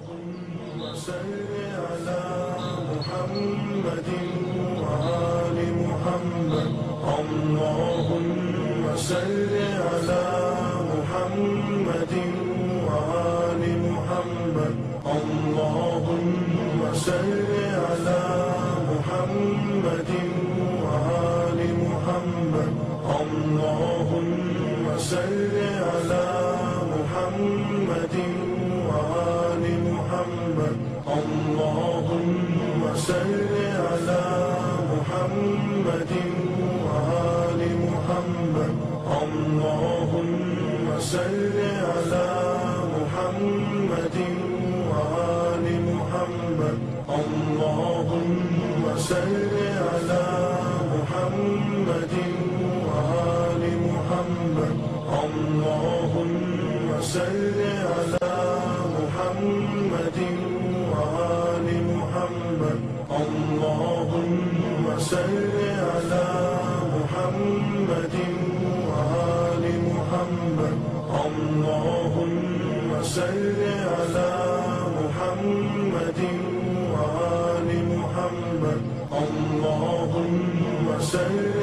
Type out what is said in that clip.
اللهم صل على محمد وآل محمد. اللهم صل على محمد وآل محمد. اللهم صل على محمد وآل محمد. اللهم صل على محمد وآل محمد. اللهم صل على محمد وآل محمد. اللهم صل على محمد وآل محمد. اللهم صل على محمد وآل محمد. اللهم صل على محمد وآل محمد. اللهم صل على محمد وآل محمد. اللهم صل على محمد وآل محمد. اللهم صل